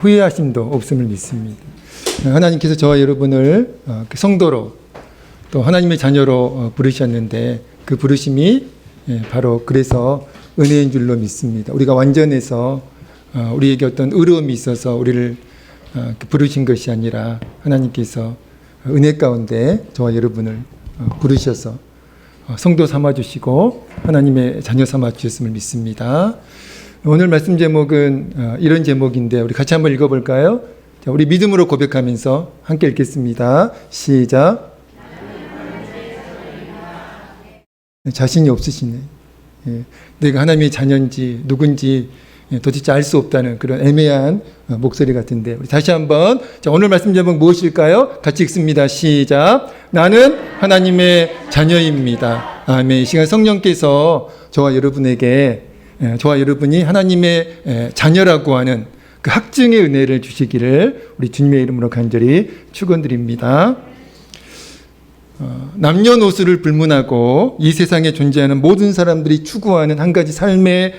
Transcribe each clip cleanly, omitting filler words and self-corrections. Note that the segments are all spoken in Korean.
후회하심도 없음을 믿습니다. 하나님께서 저와 여러분을 성도로 또 하나님의 자녀로 부르셨는데 그 부르심이 바로 그래서 은혜인 줄로 믿습니다. 우리가 완전해서 우리에게 어떤 의로움이 있어서 우리를 부르신 것이 아니라 하나님께서 은혜 가운데 저와 여러분을 부르셔서 성도 삼아주시고 하나님의 자녀 삼아주셨음을 믿습니다. 오늘 말씀 제목은 이런 제목인데 우리 같이 한번 읽어볼까요? 자, 우리 믿음으로 고백하면서 함께 읽겠습니다. 시작. 자신이 없으시네. 내가 하나님의 자녀인지 누군지 도대체 알 수 없다는 그런 애매한 목소리 같은데 우리 다시 한번 자, 오늘 말씀 제목 무엇일까요? 같이 읽습니다. 시작. 나는 하나님의 자녀입니다. 아멘. 이 시간 성령께서 저와 여러분이 하나님의 자녀라고 하는 그 확증의 은혜를 주시기를 우리 주님의 이름으로 간절히 축원드립니다. 남녀노소를 불문하고 이 세상에 존재하는 모든 사람들이 추구하는 한 가지 삶의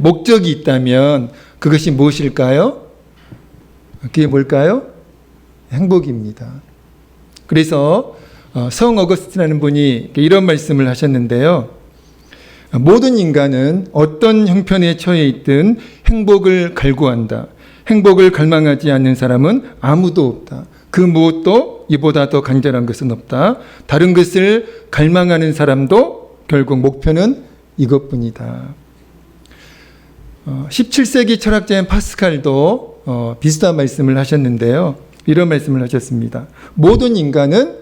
목적이 있다면 그것이 무엇일까요? 그게 뭘까요? 행복입니다. 그래서 성 어거스틴이라는 분이 이런 말씀을 하셨는데요. 모든 인간은 어떤 형편에 처해 있든 행복을 갈구한다. 행복을 갈망하지 않는 사람은 아무도 없다. 그 무엇도 이보다 더 간절한 것은 없다. 다른 것을 갈망하는 사람도 결국 목표는 이것뿐이다. 17세기 철학자인 파스칼도 비슷한 말씀을 하셨는데요. 이런 말씀을 하셨습니다. 모든 인간은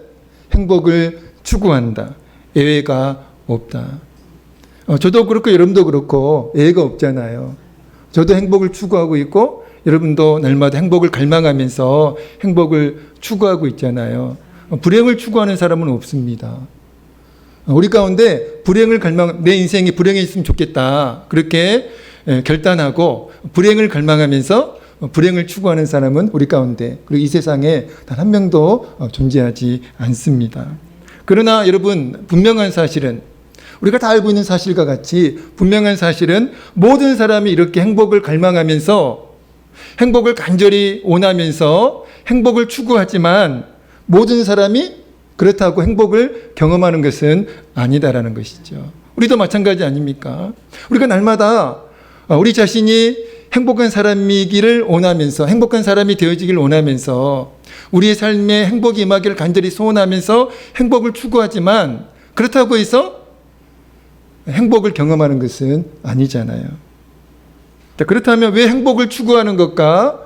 행복을 추구한다. 예외가 없다. 저도 그렇고 여러분도 그렇고 예외가 없잖아요. 저도 행복을 추구하고 있고 여러분도 날마다 행복을 갈망하면서 행복을 추구하고 있잖아요. 불행을 추구하는 사람은 없습니다. 우리 가운데 불행을 내 인생이 불행했으면 좋겠다. 그렇게 결단하고 불행을 갈망하면서 불행을 추구하는 사람은 우리 가운데 그리고 이 세상에 단 한 명도 존재하지 않습니다. 그러나 여러분 분명한 사실은 우리가 다 알고 있는 사실과 같이 분명한 사실은 모든 사람이 이렇게 행복을 갈망하면서 행복을 간절히 원하면서 행복을 추구하지만 모든 사람이 그렇다고 행복을 경험하는 것은 아니다라는 것이죠. 우리도 마찬가지 아닙니까? 우리가 날마다 우리 자신이 행복한 사람이기를 원하면서 행복한 사람이 되어지기를 원하면서 우리의 삶에 행복이 임하기를 간절히 소원하면서 행복을 추구하지만 그렇다고 해서 행복을 경험하는 것은 아니잖아요. 자, 그렇다면 왜 행복을 추구하는 것과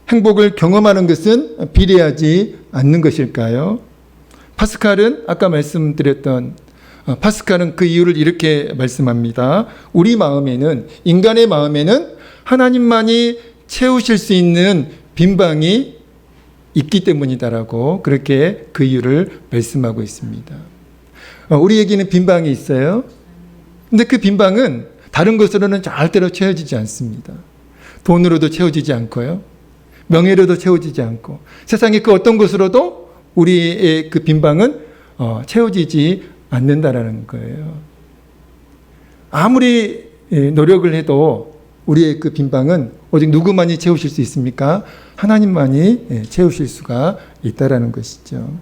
행복을 경험하는 것은 비례하지 않는 것일까요? 파스칼은 아까 말씀드렸던 파스칼은 그 이유를 이렇게 말씀합니다. 우리 마음에는 인간의 마음에는 하나님만이 채우실 수 있는 빈방이 있기 때문이다라고 그렇게 그 이유를 말씀하고 있습니다. 우리에게는 빈방이 있어요. 근데 그 빈방은 다른 것으로는 절대로 채워지지 않습니다. 돈으로도 채워지지 않고요. 명예로도 채워지지 않고 세상의 그 어떤 것으로도 우리의 그 빈방은 채워지지 않는다라는 거예요. 아무리 노력을 해도 우리의 그 빈방은 오직 누구만이 채우실 수 있습니까? 하나님만이 채우실 수가 있다라는 것이죠.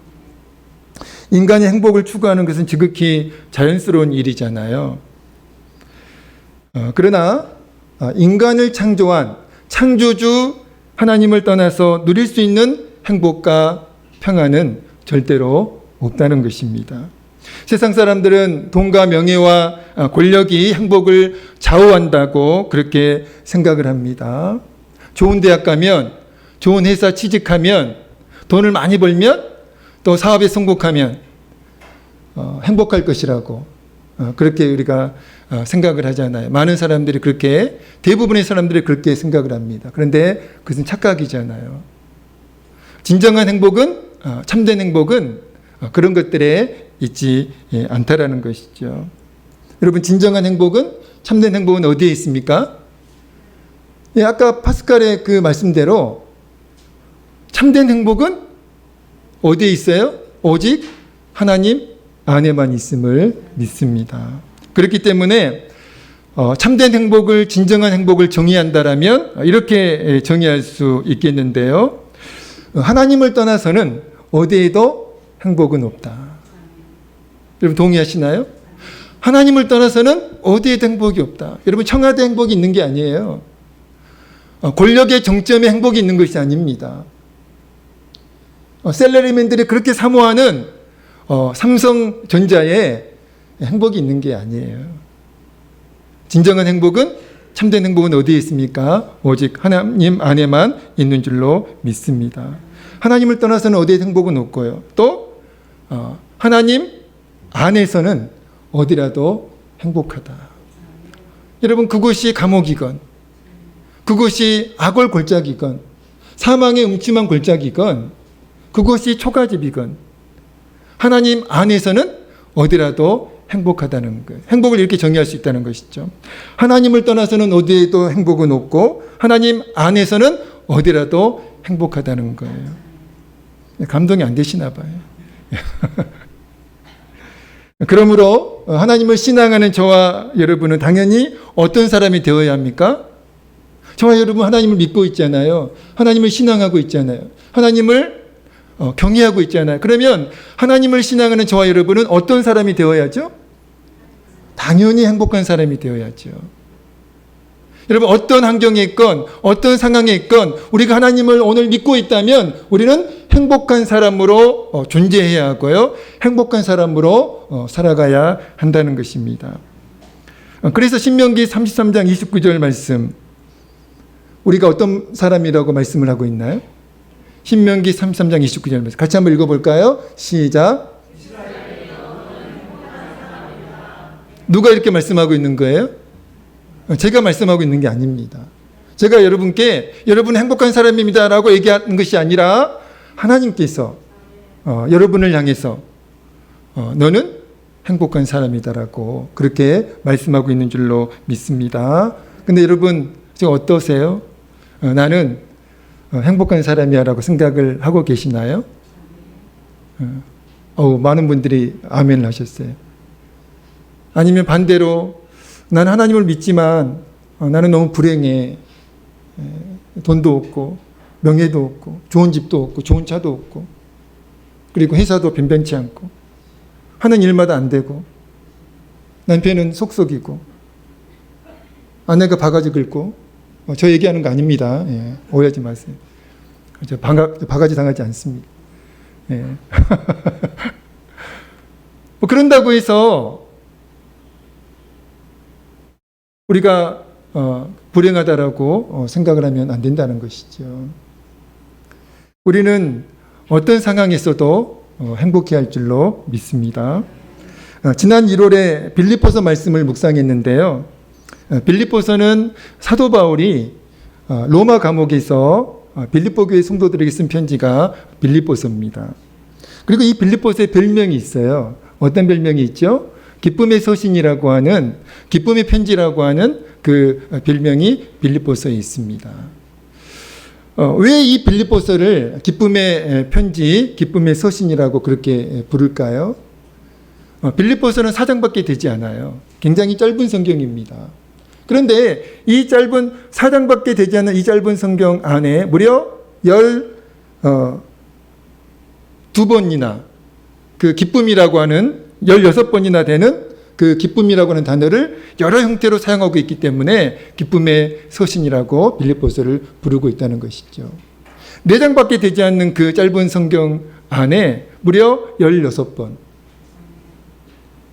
인간의 행복을 추구하는 것은 지극히 자연스러운 일이잖아요. 그러나 인간을 창조한 창조주 하나님을 떠나서 누릴 수 있는 행복과 평안은 절대로 없다는 것입니다. 세상 사람들은 돈과 명예와 권력이 행복을 좌우한다고 그렇게 생각을 합니다. 좋은 대학 가면, 좋은 회사 취직하면, 돈을 많이 벌면, 또 사업에 성공하면 행복할 것이라고 그렇게 우리가 생각을 하잖아요. 많은 사람들이 그렇게 대부분의 사람들이 그렇게 생각을 합니다. 그런데 그것은 착각이잖아요. 진정한 행복은 참된 행복은 그런 것들에 있지 않다라는 것이죠. 여러분 진정한 행복은 참된 행복은 어디에 있습니까? 아까 파스칼의 그 말씀대로 참된 행복은 어디에 있어요? 오직 하나님 안에만 있음을 믿습니다. 그렇기 때문에 참된 행복을, 진정한 행복을 정의한다라면 이렇게 정의할 수 있겠는데요. 하나님을 떠나서는 어디에도 행복은 없다. 여러분 동의하시나요? 하나님을 떠나서는 어디에도 행복이 없다. 여러분 청와대 행복이 있는 게 아니에요. 권력의 정점에 행복이 있는 것이 아닙니다. 셀러리맨들이 그렇게 사모하는 삼성전자에 행복이 있는 게 아니에요. 진정한 행복은, 참된 행복은 어디에 있습니까? 오직 하나님 안에만 있는 줄로 믿습니다. 하나님을 떠나서는 어디에 행복은 없고요. 또 하나님 안에서는 어디라도 행복하다. 여러분 그곳이 감옥이건, 그곳이 악월 골짜기건, 사망의 음침한 골짜기건, 그곳이 초가집이건, 하나님 안에서는 어디라도 행복하다는 거예요. 행복을 이렇게 정의할 수 있다는 것이죠. 하나님을 떠나서는 어디에도 행복은 없고 하나님 안에서는 어디라도 행복하다는 거예요. 감동이 안 되시나 봐요. 그러므로 하나님을 신앙하는 저와 여러분은 당연히 어떤 사람이 되어야 합니까? 저와 여러분 하나님을 믿고 있잖아요. 하나님을 신앙하고 있잖아요. 하나님을 경외하고 있잖아요. 그러면 하나님을 신앙하는 저와 여러분은 어떤 사람이 되어야죠? 당연히 행복한 사람이 되어야죠. 여러분 어떤 환경에 있건 어떤 상황에 있건 우리가 하나님을 오늘 믿고 있다면 우리는 행복한 사람으로 존재해야 하고요. 행복한 사람으로 살아가야 한다는 것입니다. 그래서 신명기 33장 29절 말씀, 우리가 어떤 사람이라고 말씀을 하고 있나요? 신명기 33장 29절 말씀 같이 한번 읽어볼까요? 시작. 누가 이렇게 말씀하고 있는 거예요? 제가 말씀하고 있는 게 아닙니다. 제가 여러분께 여러분 행복한 사람입니다 라고 얘기하는 것이 아니라 하나님께서 여러분을 향해서 너는 행복한 사람이다라고 그렇게 말씀하고 있는 줄로 믿습니다. 근데 여러분 지금 어떠세요? 나는 행복한 사람이야 라고 생각을 하고 계시나요? 많은 분들이 아멘을 하셨어요. 아니면 반대로 나는 하나님을 믿지만 나는 너무 불행해. 돈도 없고 명예도 없고 좋은 집도 없고 좋은 차도 없고 그리고 회사도 변변치 않고 하는 일마다 안 되고 남편은 속속이고 아내가 바가지 긁고 저 얘기하는 거 아닙니다. 예, 오해하지 마세요. 저 바가지 당하지 않습니다. 예. 뭐 그런다고 해서 우리가 불행하다라고 생각을 하면 안 된다는 것이죠. 우리는 어떤 상황에서도 행복해야 할 줄로 믿습니다. 지난 1월에 빌립보서 말씀을 묵상했는데요. 빌립보서는 사도 바울이 로마 감옥에서 빌립보 교회 성도들에게 쓴 편지가 빌립보서입니다. 그리고 이 빌립보서에 별명이 있어요. 어떤 별명이 있죠? 기쁨의 서신이라고 하는, 기쁨의 편지라고 하는 그 별명이 빌립보서에 있습니다. 왜 이 빌립보서를 기쁨의 편지, 기쁨의 서신이라고 그렇게 부를까요? 빌립보서는 4장밖에 되지 않아요. 굉장히 짧은 성경입니다. 그런데 이 짧은 4장밖에 되지 않은 이 짧은 성경 안에 무려 12번이나 그 기쁨이라고 하는 16번이나 되는 그 기쁨이라고 하는 단어를 여러 형태로 사용하고 있기 때문에 기쁨의 서신이라고 빌립보서를 부르고 있다는 것이죠. 4장밖에 되지 않는 그 짧은 성경 안에 무려 16번.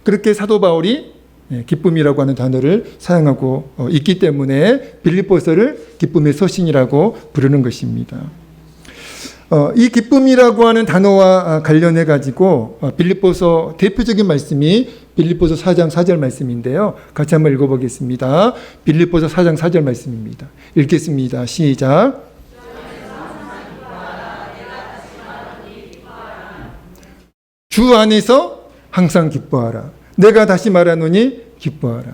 그렇게 사도 바울이 기쁨이라고 하는 단어를 사용하고 있기 때문에 빌립보서를 기쁨의 서신이라고 부르는 것입니다. 이 기쁨이라고 하는 단어와 관련해 가지고 빌립보서 대표적인 말씀이 빌립보서 4장 4절 말씀인데요. 같이 한번 읽어보겠습니다. 빌립보서 4장 4절 말씀입니다. 읽겠습니다. 시작. 주 안에서 항상 기뻐하라. 내가 다시 말하노니 기뻐하라.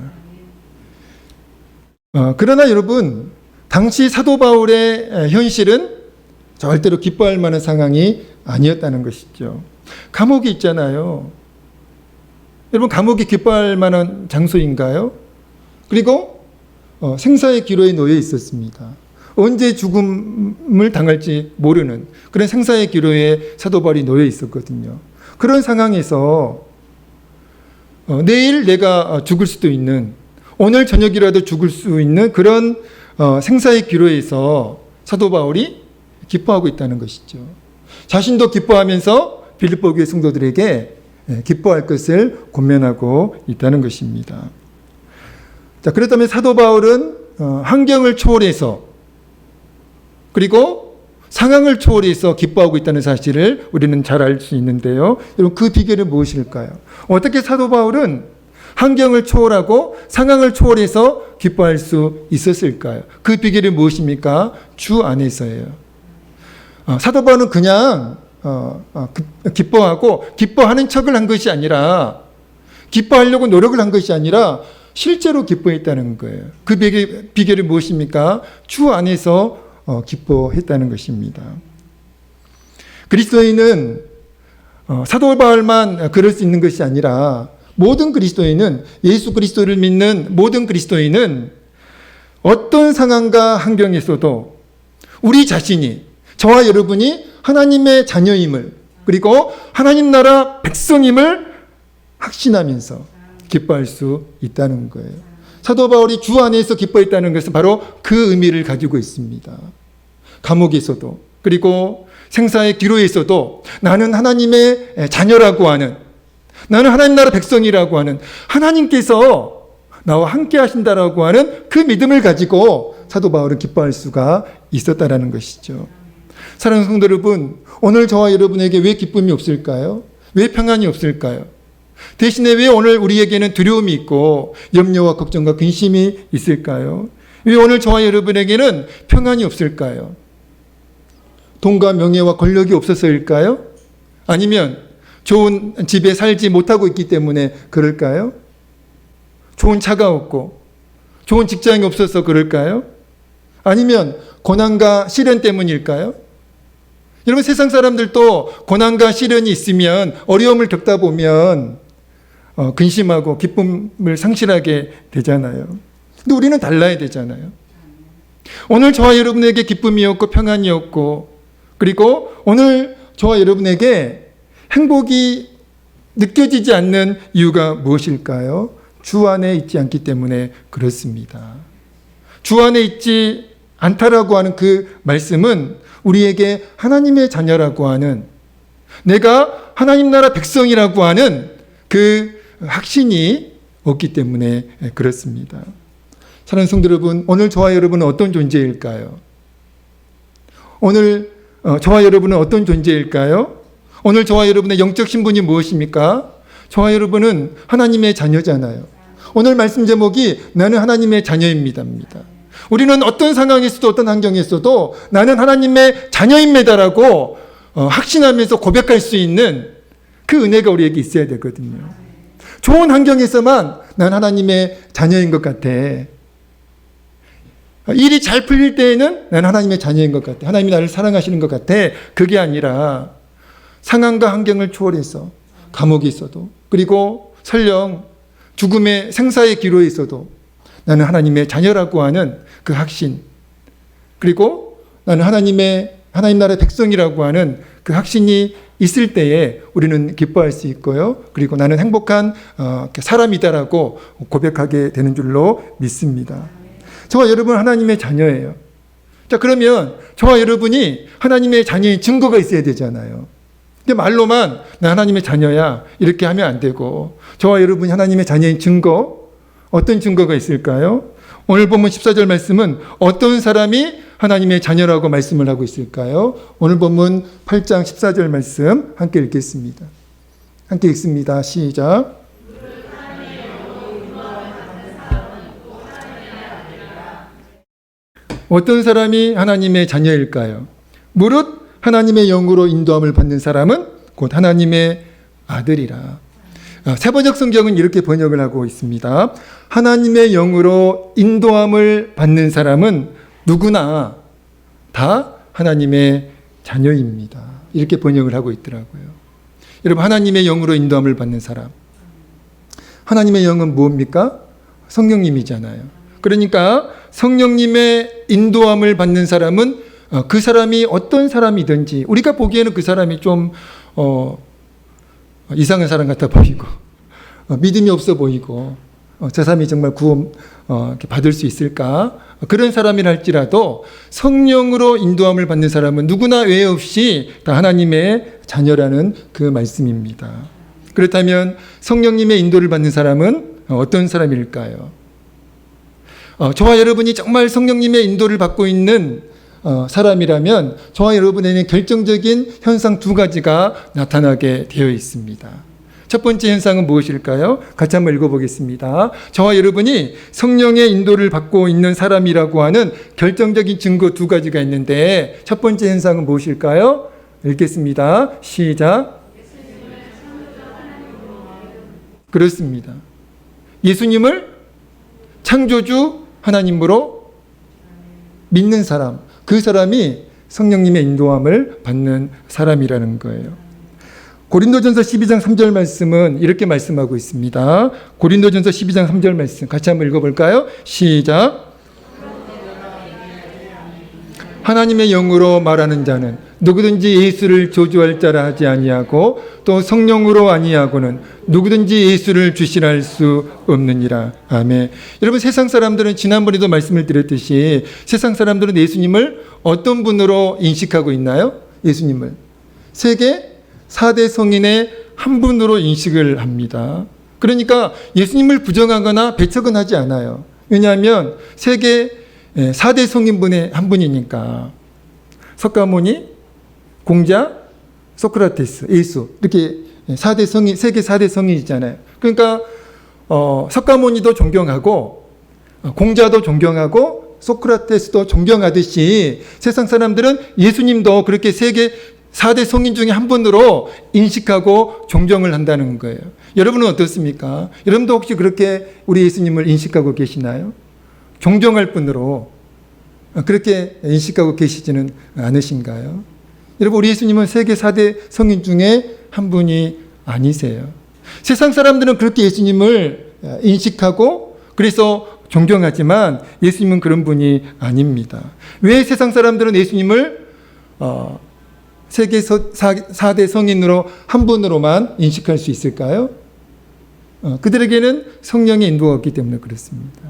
그러나 여러분, 당시 사도 바울의 현실은 절대로 기뻐할 만한 상황이 아니었다는 것이죠. 감옥이 있잖아요. 여러분 감옥이 기뻐할 만한 장소인가요? 그리고 생사의 기로에 놓여 있었습니다. 언제 죽음을 당할지 모르는 그런 생사의 기로에 사도 바울이 놓여 있었거든요. 그런 상황에서 내일 내가 죽을 수도 있는, 오늘 저녁이라도 죽을 수 있는 그런 생사의 기로에서 사도 바울이 기뻐하고 있다는 것이죠. 자신도 기뻐하면서 빌립보 교회 성도들에게 기뻐할 것을 권면하고 있다는 것입니다. 자, 그렇다면 사도 바울은 환경을 초월해서, 그리고 상황을 초월해서 기뻐하고 있다는 사실을 우리는 잘 알 수 있는데요. 여러분, 그 비결은 무엇일까요? 어떻게 사도 바울은 환경을 초월하고 상황을 초월해서 기뻐할 수 있었을까요? 그 비결이 무엇입니까? 주 안에서예요. 사도 바울은 그냥 기뻐하고 기뻐하는 척을 한 것이 아니라, 기뻐하려고 노력을 한 것이 아니라 실제로 기뻐했다는 거예요. 그 비결이 무엇입니까? 주 안에서 기뻐했다는 것입니다. 그리스도인은 사도 바울만 그럴 수 있는 것이 아니라 모든 그리스도인은, 예수 그리스도를 믿는 모든 그리스도인은 어떤 상황과 환경에서도 우리 자신이, 저와 여러분이 하나님의 자녀임을, 그리고 하나님 나라 백성임을 확신하면서 기뻐할 수 있다는 거예요. 사도 바울이 주 안에서 기뻐했다는 것은 바로 그 의미를 가지고 있습니다. 감옥에서도, 그리고 생사의 기로에서도 나는 하나님의 자녀라고 하는, 나는 하나님 나라 백성이라고 하는, 하나님께서 나와 함께 하신다라고 하는 그 믿음을 가지고 사도 바울은 기뻐할 수가 있었다라는 것이죠. 사랑하는 성도 여러분, 오늘 저와 여러분에게 왜 기쁨이 없을까요? 왜 평안이 없을까요? 대신에 왜 오늘 우리에게는 두려움이 있고 염려와 걱정과 근심이 있을까요? 왜 오늘 저와 여러분에게는 평안이 없을까요? 돈과 명예와 권력이 없어서일까요? 아니면 좋은 집에 살지 못하고 있기 때문에 그럴까요? 좋은 차가 없고 좋은 직장이 없어서 그럴까요? 아니면 고난과 시련 때문일까요? 여러분, 세상 사람들도 고난과 시련이 있으면, 어려움을 겪다 보면 근심하고 기쁨을 상실하게 되잖아요. 근데 우리는 달라야 되잖아요. 오늘 저와 여러분에게 기쁨이 없고 평안이 없고, 그리고 오늘 저와 여러분에게 행복이 느껴지지 않는 이유가 무엇일까요? 주 안에 있지 않기 때문에 그렇습니다. 주 안에 있지 않다라고 하는 그 말씀은 우리에게 하나님의 자녀라고 하는, 내가 하나님 나라 백성이라고 하는 그 확신이 없기 때문에 그렇습니다. 사랑하는 성도 여러분, 오늘 저와 여러분은 어떤 존재일까요? 오늘 저와 여러분은 어떤 존재일까요? 오늘 저와 여러분의 영적 신분이 무엇입니까? 저와 여러분은 하나님의 자녀잖아요. 오늘 말씀 제목이 나는 하나님의 자녀입니다입니다. 우리는 어떤 상황에서도 어떤 환경에서도 나는 하나님의 자녀입니다라고 확신하면서 고백할 수 있는 그 은혜가 우리에게 있어야 되거든요. 좋은 환경에서만 난 하나님의 자녀인 것 같아. 일이 잘 풀릴 때에는 난 하나님의 자녀인 것 같아. 하나님이 나를 사랑하시는 것 같아. 그게 아니라 상황과 환경을 초월해서 감옥에 있어도, 그리고 설령 죽음의 생사의 기로에 있어도 나는 하나님의 자녀라고 하는 그 확신, 그리고 나는 하나님 나라의 백성이라고 하는 그 확신이 있을 때에 우리는 기뻐할 수 있고요. 그리고 나는 행복한 사람이다라고 고백하게 되는 줄로 믿습니다. 저와 여러분 하나님의 자녀예요. 자, 그러면 저와 여러분이 하나님의 자녀인 증거가 있어야 되잖아요. 근데 말로만 나 하나님의 자녀야 이렇게 하면 안 되고, 저와 여러분이 하나님의 자녀인 증거, 어떤 증거가 있을까요? 오늘 본문 14절 말씀은 어떤 사람이 하나님의 자녀라고 말씀을 하고 있을까요? 오늘 본문 8장 14절 말씀 함께 읽겠습니다. 함께 읽습니다. 시작. 어떤 사람이 하나님의 자녀일까요? 무릇 하나님의 영으로 인도함을 받는 사람은 곧 하나님의 아들이라. 세번역 성경은 이렇게 번역을 하고 있습니다. 하나님의 영으로 인도함을 받는 사람은 누구나 다 하나님의 자녀입니다. 이렇게 번역을 하고 있더라고요. 여러분, 하나님의 영으로 인도함을 받는 사람. 하나님의 영은 무엇입니까? 성령님이잖아요. 그러니까 성령님의 인도함을 받는 사람은 그 사람이 어떤 사람이든지 우리가 보기에는 그 사람이 좀 이상한 사람 같아 보이고 믿음이 없어 보이고 저 사람이 정말 구원 받을 수 있을까? 그런 이라 할지라도 성령으로 인도함을 받는 사람은 누구나 외에 없이 다 하나님의 자녀라는 그 말씀입니다. 그렇다면 성령님의 인도를 받는 사람은 어떤 사람일까요? 저와 여러분이 정말 성령님의 인도를 받고 있는 사람이라면 저와 여러분에게는 결정적인 현상 두 가지가 나타나게 되어 있습니다. 첫 번째 현상은 무엇일까요? 같이 한번 읽어보겠습니다. 저와 여러분이 성령의 인도를 받고 있는 사람이라고 하는 결정적인 증거 두 가지가 있는데 첫 번째 현상은 무엇일까요? 읽겠습니다. 시작. 그렇습니다. 예수님을 창조주 하나님으로 믿는 사람, 그 사람이 성령님의 인도함을 받는 사람이라는 거예요. 고린도전서 12장 3절 말씀은 이렇게 말씀하고 있습니다. 고린도전서 12장 3절 말씀 같이 한번 읽어볼까요? 시작. 하나님의 영으로 말하는 자는 누구든지 예수를 조주할 자라 하지 아니하고 또 성령으로 아니하고는 누구든지 예수를 주시라 할 수 없느니라. 아멘. 여러분, 세상 사람들은 지난번에도 말씀을 드렸듯이 세상 사람들은 예수님을 어떤 분으로 인식하고 있나요? 예수님을 세계 4대 성인의 한 분으로 인식을 합니다. 그러니까 예수님을 부정하거나 배척은 하지 않아요. 왜냐하면 세계 4대 성인분의 한 분이니까. 석가모니, 공자, 소크라테스, 예수 이렇게 4대 성인, 세계 4대 성인이잖아요. 그러니까 석가모니도 존경하고 공자도 존경하고 소크라테스도 존경하듯이 세상 사람들은 예수님도 그렇게 세계 4대 성인 중에 한 분으로 인식하고 존경을 한다는 거예요. 여러분은 어떻습니까? 여러분도 혹시 그렇게 우리 예수님을 인식하고 계시나요? 존경할 분으로 그렇게 인식하고 계시지는 않으신가요? 여러분, 우리 예수님은 세계 4대 성인 중에 한 분이 아니세요. 세상 사람들은 그렇게 예수님을 인식하고 그래서 존경하지만 예수님은 그런 분이 아닙니다. 왜 세상 사람들은 예수님을 세계 4대 성인으로 한 분으로만 인식할 수 있을까요? 그들에게는 성령의 인도가 없기 때문에 그렇습니다.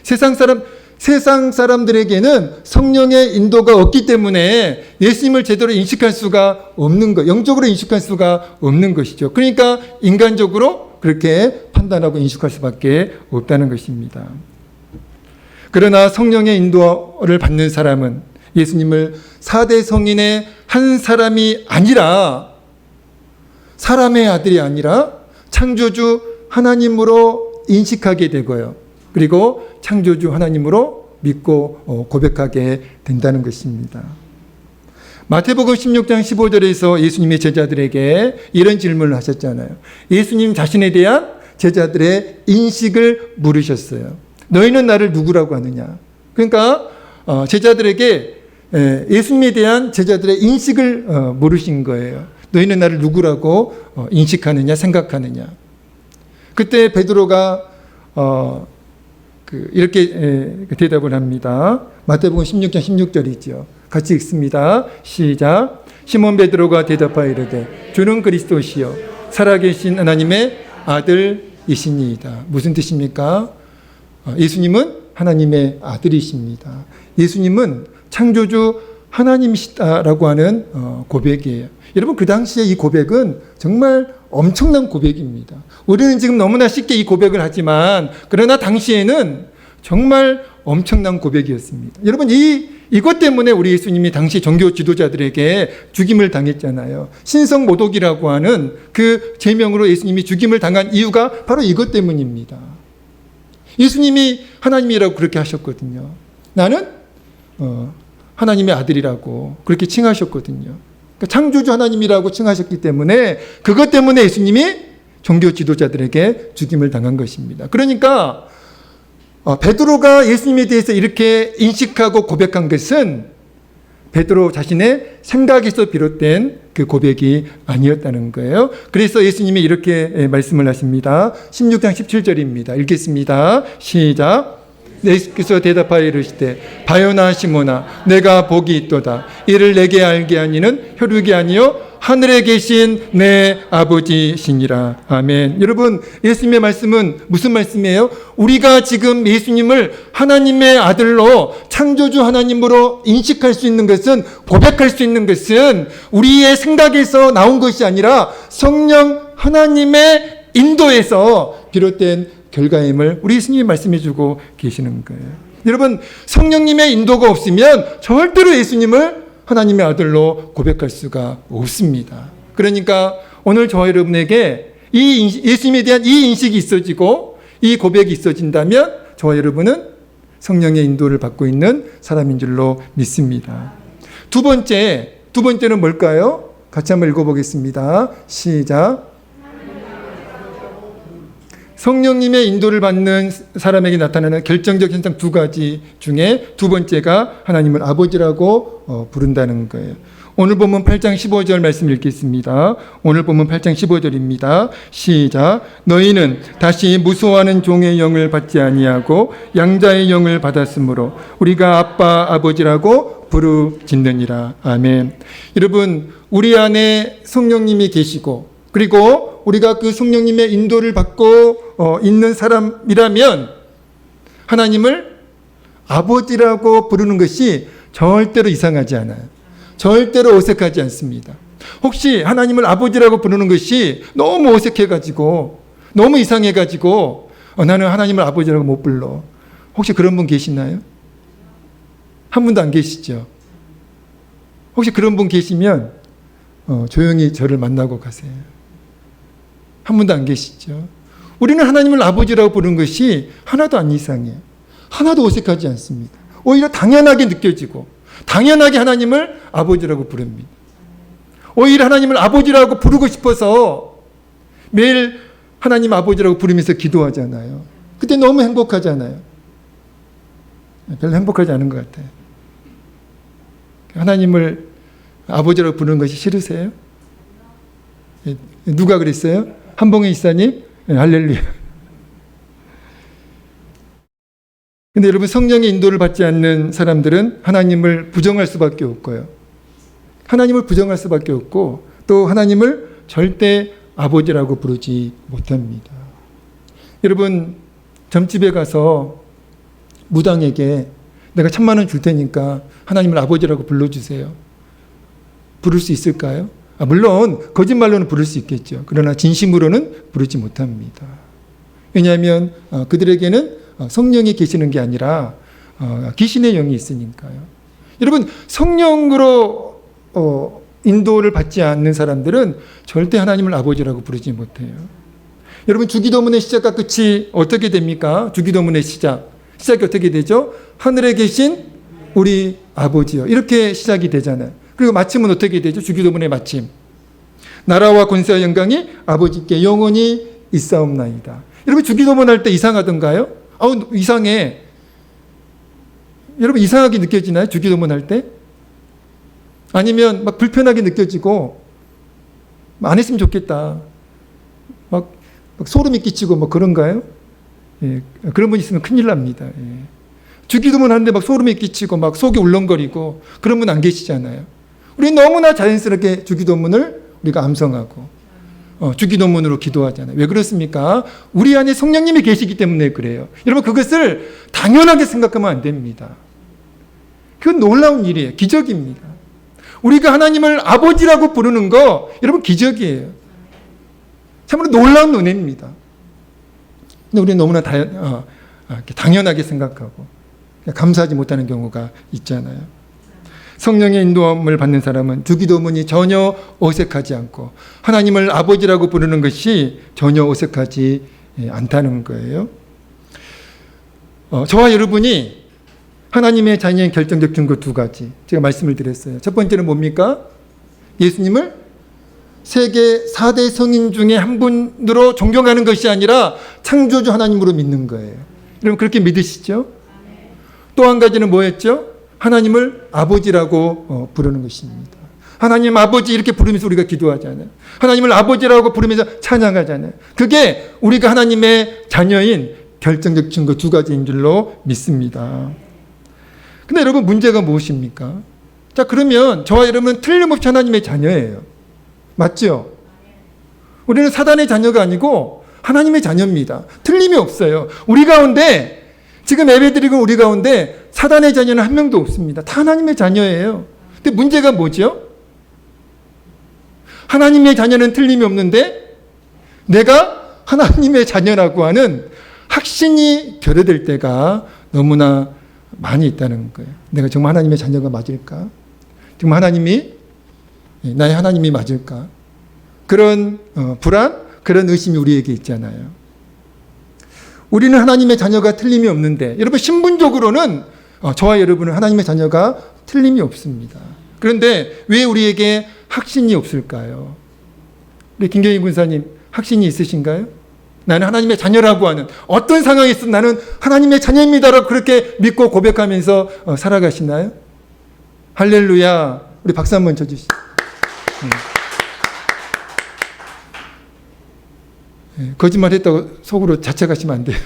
세상 사람들에게는 성령의 인도가 없기 때문에 예수님을 제대로 인식할 수가 없는 것, 영적으로 인식할 수가 없는 것이죠. 그러니까 인간적으로 그렇게 판단하고 인식할 수밖에 없다는 것입니다. 그러나 성령의 인도를 받는 사람은 예수님을 4대 성인의 한 사람이 아니라 사람의 아들이 아니라 창조주 하나님으로 인식하게 되고요. 그리고 창조주 하나님으로 믿고 고백하게 된다는 것입니다. 마태복음 16장 15절에서 예수님의 제자들에게 이런 질문을 하셨잖아요. 예수님 자신에 대한 제자들의 인식을 물으셨어요. 너희는 나를 누구라고 하느냐? 그러니까 제자들에게 예수님에 대한 제자들의 인식을 물으신 거예요. 너희는 나를 누구라고 인식하느냐, 생각하느냐? 그때 베드로가 이렇게 대답을 합니다. 마태복음 16장 16절이죠. 같이 읽습니다. 시작. 시몬 베드로가 대답하여 이르되 주는 그리스도시요 살아계신 하나님의 아들이시니이다. 무슨 뜻입니까? 예수님은 하나님의 아들이십니다. 예수님은 창조주 하나님이시다라고 하는 고백이에요. 여러분, 그 당시에 이 고백은 정말 엄청난 고백입니다. 우리는 지금 너무나 쉽게 이 고백을 하지만 그러나 당시에는 정말 엄청난 고백이었습니다. 여러분, 이것 때문에 우리 예수님이 당시 종교 지도자들에게 죽임을 당했잖아요. 신성모독이라고 하는 그 제명으로 예수님이 죽임을 당한 이유가 바로 이것 때문입니다. 예수님이 하나님이라고 그렇게 하셨거든요. 나는 하나님의 아들이라고 그렇게 칭하셨거든요. 그러니까 창조주 하나님이라고 칭하셨기 때문에 그것 때문에 예수님이 종교 지도자들에게 죽임을 당한 것입니다. 그러니까 베드로가 예수님에 대해서 이렇게 인식하고 고백한 것은 베드로 자신의 생각에서 비롯된 그 고백이 아니었다는 거예요. 그래서 예수님이 이렇게 말씀을 하십니다. 16장 17절입니다. 읽겠습니다. 시작. 예수께서 대답하여 이르시되 바요나 시모나 내가 복이 있도다. 이를 내게 알게 하니는 혈육이 아니요 하늘에 계신 내 아버지시니라. 아멘. 여러분, 예수님의 말씀은 무슨 말씀이에요? 우리가 지금 예수님을 하나님의 아들로 창조주 하나님으로 인식할 수 있는 것은, 고백할 수 있는 것은 우리의 생각에서 나온 것이 아니라 성령 하나님의 인도에서 비롯된 결과임을 우리 예수님이 말씀해 주고 계시는 거예요. 여러분, 성령님의 인도가 없으면 절대로 예수님을 하나님의 아들로 고백할 수가 없습니다. 그러니까 오늘 저와 여러분에게 예수님에 대한 이 인식이 있어지고 이 고백이 있어진다면 저와 여러분은 성령의 인도를 받고 있는 사람인 줄로 믿습니다. 두 번째는 뭘까요? 같이 한번 읽어보겠습니다. 시작. 성령님의 인도를 받는 사람에게 나타나는 결정적 현상 두 가지 중에 두 번째가 하나님을 아버지라고 부른다는 거예요. 오늘 본문 8장 15절 말씀 읽겠습니다. 오늘 본문 8장 15절입니다. 시작. 너희는 다시 무소하는 종의 영을 받지 아니하고 양자의 영을 받았으므로 우리가 아빠 아버지라고 부르짖느니라. 아멘. 여러분, 우리 안에 성령님이 계시고 그리고 우리가 그 성령님의 인도를 받고 있는 사람이라면 하나님을 아버지라고 부르는 것이 절대로 이상하지 않아요. 절대로 어색하지 않습니다. 혹시 하나님을 아버지라고 부르는 것이 너무 어색해가지고 너무 이상해가지고 나는 하나님을 아버지라고 못 불러. 혹시 그런 분 계시나요? 한 분도 안 계시죠? 혹시 그런 분 계시면 조용히 저를 만나고 가세요. 한 분도 안 계시죠? 우리는 하나님을 아버지라고 부르는 것이 하나도 안 이상해요. 하나도 어색하지 않습니다. 오히려 당연하게 느껴지고 당연하게 하나님을 아버지라고 부릅니다. 오히려 하나님을 아버지라고 부르고 싶어서 매일 하나님 아버지라고 부르면서 기도하잖아요. 그때 너무 행복하잖아요. 별로 행복하지 않은 것 같아요. 하나님을 아버지라고 부르는 것이 싫으세요? 누가 그랬어요? 한봉희 이사님? 할렐루야. 근데 여러분, 성령의 인도를 받지 않는 사람들은 하나님을 부정할 수밖에 없고요. 하나님을 부정할 수밖에 없고 또 하나님을 절대 아버지라고 부르지 못합니다. 여러분, 점집에 가서 무당에게 내가 1,000,000원 줄 테니까 하나님을 아버지라고 불러주세요. 부를 수 있을까요? 물론 거짓말로는 부를 수 있겠죠. 그러나 진심으로는 부르지 못합니다. 왜냐하면 그들에게는 성령이 계시는 게 아니라 귀신의 영이 있으니까요. 여러분, 성령으로 인도를 받지 않는 사람들은 절대 하나님을 아버지라고 부르지 못해요. 여러분, 주기도문의 시작과 끝이 어떻게 됩니까? 주기도문의 시작이 어떻게 되죠? 하늘에 계신 우리 아버지요. 이렇게 시작이 되잖아요. 그리고 마침은 어떻게 되죠? 주기도문의 마침. 나라와 권세와 영광이 아버지께 영원히 있사옵나이다. 여러분, 주기도문 할 때 이상하던가요? 이상해. 여러분, 이상하게 느껴지나요? 주기도문 할 때? 아니면 막 불편하게 느껴지고 안 했으면 좋겠다. 막 소름이 끼치고 뭐 그런가요? 예, 그런 분 있으면 큰일 납니다. 예. 주기도문 하는데 막 소름이 끼치고 막 속이 울렁거리고 그런 분 안 계시잖아요. 우리 너무나 자연스럽게 주기도문을 우리가 암송하고 주기도문으로 기도하잖아요. 왜 그렇습니까? 우리 안에 성령님이 계시기 때문에 그래요. 여러분, 그것을 당연하게 생각하면 안 됩니다. 그건 놀라운 일이에요. 기적입니다. 우리가 하나님을 아버지라고 부르는 거 여러분 기적이에요. 참으로 놀라운 은혜입니다. 근데 우리는 너무나 당연하게 생각하고 감사하지 못하는 경우가 있잖아요. 성령의 인도함을 받는 사람은 주기도문이 전혀 어색하지 않고 하나님을 아버지라고 부르는 것이 전혀 어색하지 않다는 거예요. 저와 여러분이 하나님의 자녀의 결정적 증거 두 가지 제가 말씀을 드렸어요. 첫 번째는 뭡니까? 예수님을 세계 4대 성인 중에 한 분으로 존경하는 것이 아니라 창조주 하나님으로 믿는 거예요. 여러분, 그렇게 믿으시죠? 또 한 가지는 뭐였죠? 하나님을 아버지라고 부르는 것입니다. 하나님 아버지 이렇게 부르면서 우리가 기도하잖아요. 하나님을 아버지라고 부르면서 찬양하잖아요. 그게 우리가 하나님의 자녀인 결정적 증거 두 가지인 줄로 믿습니다. 근데 여러분 문제가 무엇입니까? 자, 그러면 저와 여러분은 틀림없이 하나님의 자녀예요. 맞죠? 우리는 사단의 자녀가 아니고 하나님의 자녀입니다. 틀림이 없어요. 우리 가운데 지금 예배드리고 우리 가운데 사단의 자녀는 한 명도 없습니다. 다 하나님의 자녀예요. 근데 문제가 뭐죠? 하나님의 자녀는 틀림이 없는데 내가 하나님의 자녀라고 하는 확신이 결여될 때가 너무나 많이 있다는 거예요. 내가 정말 하나님의 자녀가 맞을까? 정말 하나님이 나의 하나님이 맞을까? 그런 불안, 그런 의심이 우리에게 있잖아요. 우리는 하나님의 자녀가 틀림이 없는데 여러분 신분적으로는 저와 여러분은 하나님의 자녀가 틀림이 없습니다. 그런데 왜 우리에게 확신이 없을까요? 우리 김경희 군사님 확신이 있으신가요? 나는 하나님의 자녀라고 하는 어떤 상황에 있어도 나는 하나님의 자녀입니다라고 그렇게 믿고 고백하면서 살아가시나요? 할렐루야. 우리 박수 한번 쳐주시죠. 거짓말 했다고 속으로 자책하시면 안 돼요.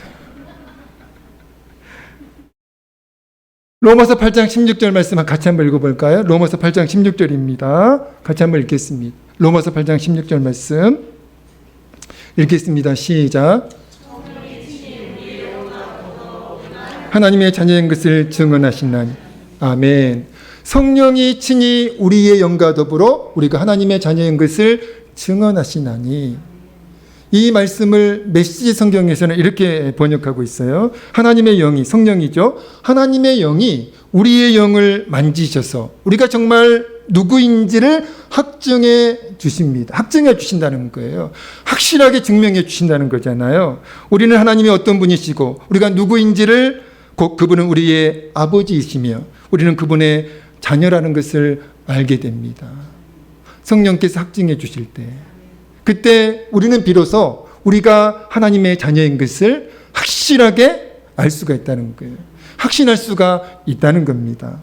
로마서 8장 16절 말씀 같이 한번 읽어볼까요? 로마서 8장 16절입니다. 같이 한번 읽겠습니다. 로마서 8장 16절 말씀 읽겠습니다. 시작. 하나님의 자녀인 것을 증언하시나니. 아멘. 성령이 친히 우리의 영과 더불어 우리가 하나님의 자녀인 것을 증언하시나니. 이 말씀을 메시지 성경에서는 이렇게 번역하고 있어요. 하나님의 영이, 성령이죠. 하나님의 영이 우리의 영을 만지셔서 우리가 정말 누구인지를 확증해 주십니다. 확증해 주신다는 거예요. 확실하게 증명해 주신다는 거잖아요. 우리는 하나님이 어떤 분이시고 우리가 누구인지를 곧 그분은 우리의 아버지이시며 우리는 그분의 자녀라는 것을 알게 됩니다. 성령께서 확증해 주실 때 그때 우리는 비로소 우리가 하나님의 자녀인 것을 확실하게 알 수가 있다는 거예요. 확신할 수가 있다는 겁니다.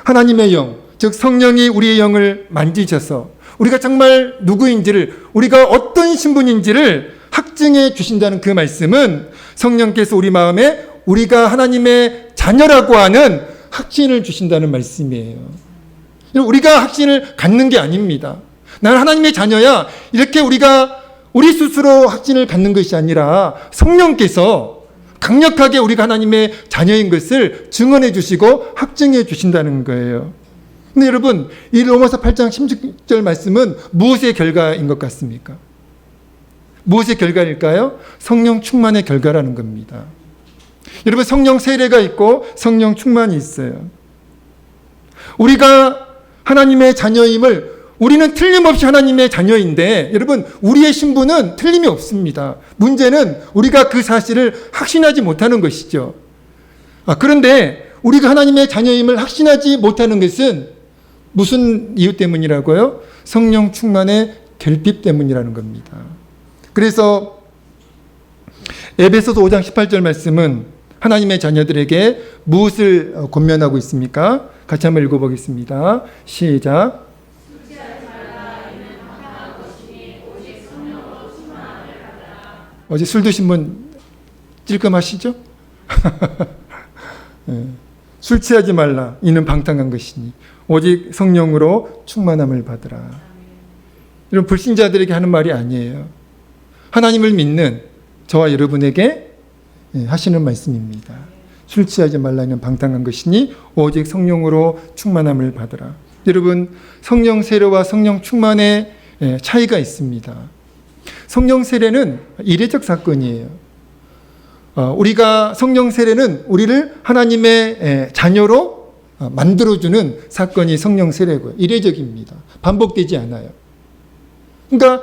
하나님의 영, 즉 성령이 우리의 영을 만지셔서 우리가 정말 누구인지를, 우리가 어떤 신분인지를 확증해 주신다는 그 말씀은 성령께서 우리 마음에 우리가 하나님의 자녀라고 하는 확신을 주신다는 말씀이에요. 우리가 확신을 갖는 게 아닙니다. 나는 하나님의 자녀야. 이렇게 우리 스스로 확신을 갖는 것이 아니라 성령께서 강력하게 우리가 하나님의 자녀인 것을 증언해 주시고 확증해 주신다는 거예요. 근데 여러분, 이 로마서 8장 16절 말씀은 무엇의 결과인 것 같습니까? 무엇의 결과일까요? 성령 충만의 결과라는 겁니다. 여러분, 성령 세례가 있고 성령 충만이 있어요. 우리가 하나님의 자녀임을, 우리는 틀림없이 하나님의 자녀인데 여러분, 우리의 신분은 틀림이 없습니다. 문제는 우리가 그 사실을 확신하지 못하는 것이죠. 그런데 우리가 하나님의 자녀임을 확신하지 못하는 것은 무슨 이유 때문이라고요? 성령 충만의 결핍 때문이라는 겁니다. 그래서 에베소서 5장 18절 말씀은 하나님의 자녀들에게 무엇을 권면하고 있습니까? 같이 한번 읽어보겠습니다. 시작. 어제 술 드신 분 찔끔하시죠? 술 취하지 말라. 이는 방탕한 것이니 오직 성령으로 충만함을 받으라. 이런 불신자들에게 하는 말이 아니에요. 하나님을 믿는 저와 여러분에게 하시는 말씀입니다. 술 취하지 말라는 방탕한 것이니 오직 성령으로 충만함을 받으라. 여러분, 성령 세례와 성령 충만의 차이가 있습니다. 성령 세례는 이례적 사건이에요. 우리가 성령 세례는 우리를 하나님의 자녀로 만들어주는 사건이 성령 세례고요. 이례적입니다. 반복되지 않아요. 그러니까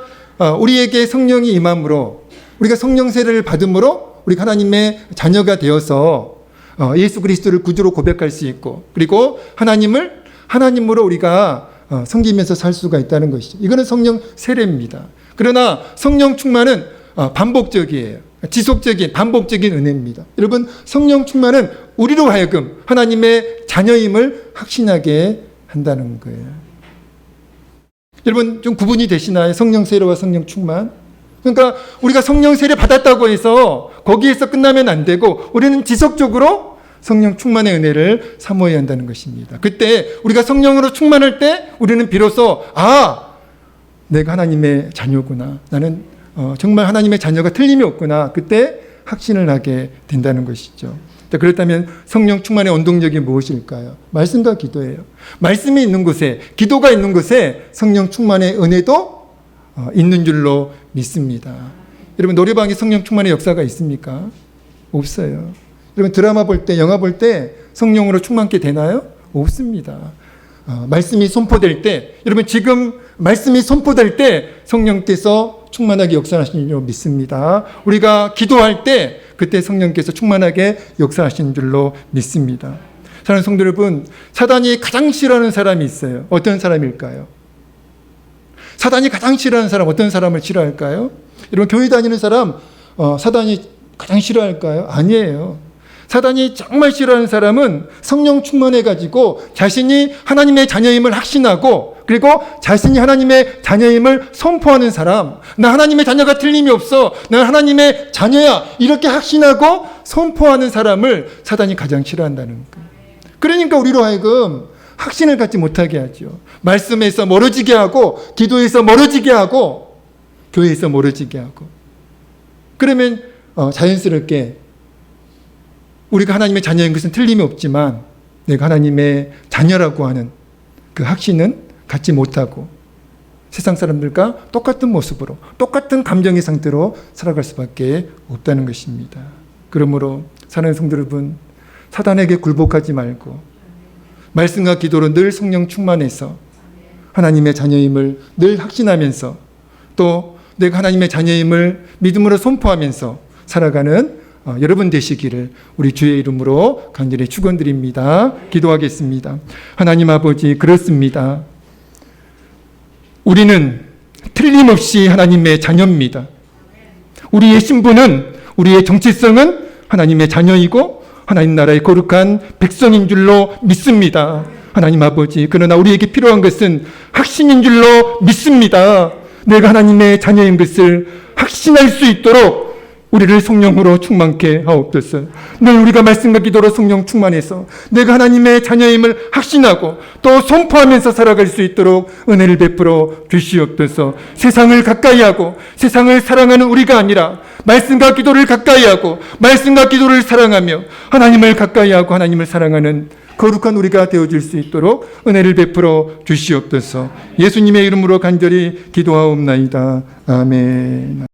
우리에게 성령이 임함으로 우리가 성령 세례를 받음으로 우리가 하나님의 자녀가 되어서 예수 그리스도를 구주로 고백할 수 있고 그리고 하나님으로 우리가 섬기면서 살 수가 있다는 것이죠. 이거는 성령 세례입니다. 그러나 성령 충만은 반복적이에요. 지속적인 반복적인 은혜입니다. 여러분, 성령 충만은 우리로 하여금 하나님의 자녀임을 확신하게 한다는 거예요. 여러분 좀 구분이 되시나요? 성령 세례와 성령 충만. 그러니까 우리가 성령 세례 받았다고 해서 거기에서 끝나면 안 되고 우리는 지속적으로 성령 충만의 은혜를 사모해야 한다는 것입니다. 그때 우리가 성령으로 충만할 때 우리는 비로소 내가 하나님의 자녀구나. 나는 정말 하나님의 자녀가 틀림이 없구나. 그때 확신을 하게 된다는 것이죠. 그렇다면 성령 충만의 원동력이 무엇일까요? 말씀과 기도예요. 말씀이 있는 곳에, 기도가 있는 곳에 성령 충만의 은혜도 있는 줄로 믿습니다. 여러분 노래방에 성령 충만의 역사가 있습니까? 없어요. 여러분 드라마 볼 때, 영화 볼 때 성령으로 충만케 되나요? 없습니다. 말씀이 선포될 때, 여러분 지금 말씀이 선포될 때 성령께서 충만하게 역사하시는 줄로 믿습니다. 우리가 기도할 때 그때 성령께서 충만하게 역사하시는 줄로 믿습니다. 사랑하는 성도 여러분, 사단이 가장 싫어하는 사람이 있어요. 어떤 사람일까요? 사단이 가장 싫어하는 사람, 어떤 사람을 싫어할까요? 여러분 교회 다니는 사람 사단이 가장 싫어할까요? 아니에요. 사단이 정말 싫어하는 사람은 성령 충만해가지고 자신이 하나님의 자녀임을 확신하고 그리고 자신이 하나님의 자녀임을 선포하는 사람, 나 하나님의 자녀가 틀림이 없어, 나 하나님의 자녀야 이렇게 확신하고 선포하는 사람을 사단이 가장 싫어한다는 거예요. 그러니까 우리로 하여금 확신을 갖지 못하게 하죠. 말씀에서 멀어지게 하고 기도에서 멀어지게 하고 교회에서 멀어지게 하고 그러면 자연스럽게 우리가 하나님의 자녀인 것은 틀림이 없지만 내가 하나님의 자녀라고 하는 그 확신은 갖지 못하고 세상 사람들과 똑같은 모습으로 똑같은 감정의 상태로 살아갈 수밖에 없다는 것입니다. 그러므로 사랑하는 성도 여러분, 사단에게 굴복하지 말고 말씀과 기도로 늘 성령 충만해서 하나님의 자녀임을 늘 확신하면서 또 내가 하나님의 자녀임을 믿음으로 선포하면서 살아가는 여러분 되시기를 우리 주의 이름으로 간절히 축원드립니다. 기도하겠습니다. 하나님 아버지, 그렇습니다. 우리는 틀림없이 하나님의 자녀입니다. 우리의 신분은, 우리의 정체성은 하나님의 자녀이고 하나님 나라의 거룩한 백성인 줄로 믿습니다. 하나님 아버지, 그러나 우리에게 필요한 것은 확신인 줄로 믿습니다. 내가 하나님의 자녀인 것을 확신할 수 있도록 우리를 성령으로 충만케 하옵소서. 늘 우리가 말씀과 기도로 성령 충만해서 내가 하나님의 자녀임을 확신하고 또 선포하면서 살아갈 수 있도록 은혜를 베풀어 주시옵소서. 세상을 가까이 하고 세상을 사랑하는 우리가 아니라 말씀과 기도를 가까이 하고 말씀과 기도를 사랑하며 하나님을 가까이 하고 하나님을 사랑하는 거룩한 우리가 되어줄 수 있도록 은혜를 베풀어 주시옵소서. 예수님의 이름으로 간절히 기도하옵나이다. 아멘.